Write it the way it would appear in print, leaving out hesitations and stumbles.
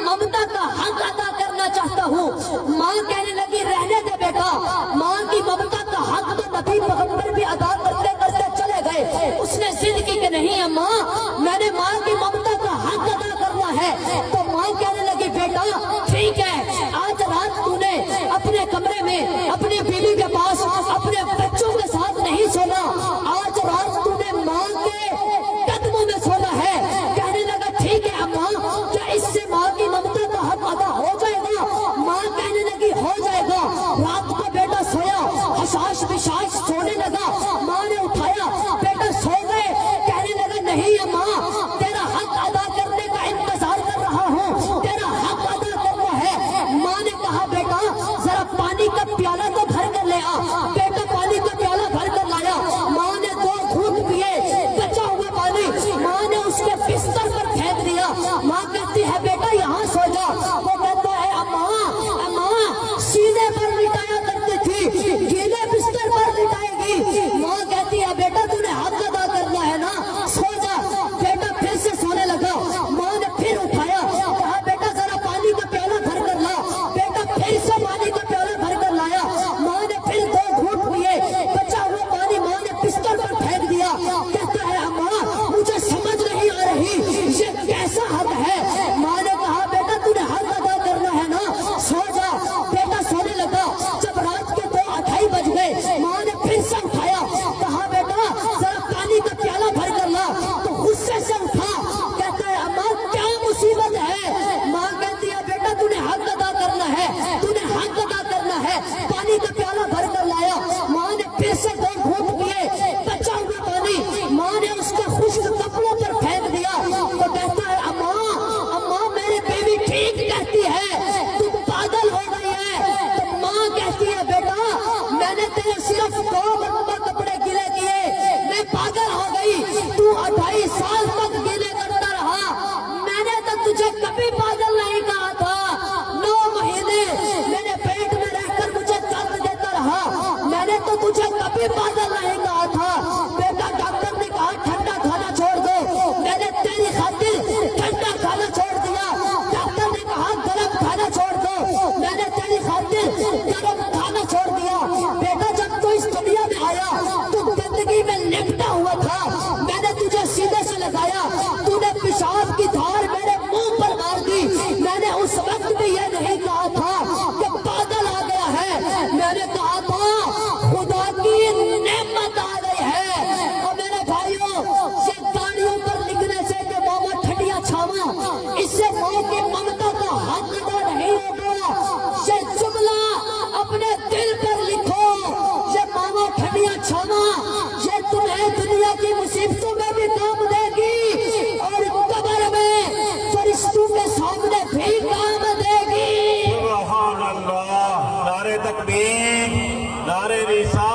ममता का हक अदा करना चाहता हूँ। माँ कहने लगी रहने दे बेटा, माँ की ममता का हक तो नबी पैगंबर भी अदा करते करते चले गए। उसने जिद की कि नहीं अम्मा, मैंने माँ की ममता का हक अदा करना है। तो माँ कहने लगी बेटा ठीक है, आज रात तूने अपने कमरे में अपनी बीवी के पास अपने बच्चों के साथ नहीं सोना, आज रात तूने माँ के कदमों में सोना है। कहने लगा ठीक है अम्मा, क्या इससे माँ की ममता का हक अदा हो जाएगा? माँ कहने लगी हो जाएगा। रात को बेटा सोया, हशाश बिशाश सोने लगा। माँ ने उठाया, बेटा सो गए? कहने लगा नहीं अम्मा, तेरा हक अदा करने का इंतजार कर रहा हूँ, तेरा हक अदा करना है। माँ ने कहा बेटा जरा पानी का प्याला तो भर कर ले आ। बेटा पानी का प्याला भर कर लाया। माँ ने 2 घूंट पिए, बचा हुआ पानी माँ ने उसके बिस्तर पर फेंक दिया। माँ कहती है बेटा यहाँ सो जा। वो कहता है अम्मा, अम्मा सीधे पर लिटाया करती थी, गीले बिस्तर पर लिटाएगी। माँ कहती है बेटा तूने हक अदा करना है ना, सो जा। बेटा फिर से सोने लगा। माँ ने फिर उठाया, कहा बेटा जरा पानी का प्याला भर कर ला। बेटा फिर से पानी का प्याला भर कर लाया। माँ ने फिर 2 घूंट पिए, बचा हुआ पानी माँ ने बिस्तर पर फेंक दिया। कहता है अम्मा मुझे समझ नहीं आ रही ये कैसा हक है। माँ ने कहा बेटा तूने हक अदा करना है ना, सो जा। बेटा सोने लगा। जब रात के 2:30 बज गए, माँ ने फिर से उठाया, कहा बेटा जरा पानी का प्याला भर कर ला। तो गुस्से से उठा, कहता है अम्मा क्या मुसीबत है? माँ कहती है बेटा तूने हक अदा करना है, तूने हक अदा करना है। पानी का प्याला भर कर लाया। माँ ने फिर से 2 घूंट पिए, बचा हुआ पानी माँ ने उसके खुश्क कपड़ों पर फेंक दिया। तो कहता है अम्मा, अम्मा मेरी बीवी ठीक कहती है, तू पागल हो गई है। तो माँ कहती है बेटा मैंने तेरे सिर्फ 2 मरतबा कपड़े गीले किए, मैं पागल हो गई। तू 28 साल तक गीले करता रहा, मैंने तो तुझे कभी पागल नहीं कहा था। 9 महीने मेरे पेट में रहकर मुझे दर्द देता रहा, मैंने तो तुझे कभी पागल नहीं कहा था। बेटा डॉक्टर ने कहा ठंडा खाना छोड़ दो, मैंने तेरी खातिर ठंडा खाना छोड़ दिया। डॉक्टर ने कहा गर्म खाना छोड़ दो, मैंने तेरी खातिर गर्म खाना छोड़ दिया। बेटा जब तू इस दुनिया में आया तू जिंदगी में लिपटा हुआ था, मैंने तुझे सीधे से लगाया, तूने पेशाब की धार मेरे मुंह पर मार दी। मैंने उस वक्त भी ये नहीं कहा था कि पागल आ गया है, मैंने कहा था खुदा की नेमत आ गई है। और मेरे भाइयों ये गाड़ियों पर लिखने से कि मामा ठंडिया छावा, इससे माँ की ममता का हक अदा नहीं होगा। ये जुमला अपने दिल पर लिखो, ये मामा ठंडिया छावा ये तुम्हें दुनिया की मुसीबतों में भी काम देगी और कब्र में फरिश्तों के सामने भी काम देगी। सुभान अल्लाह, नारे तकबीर, नारे रिसालत।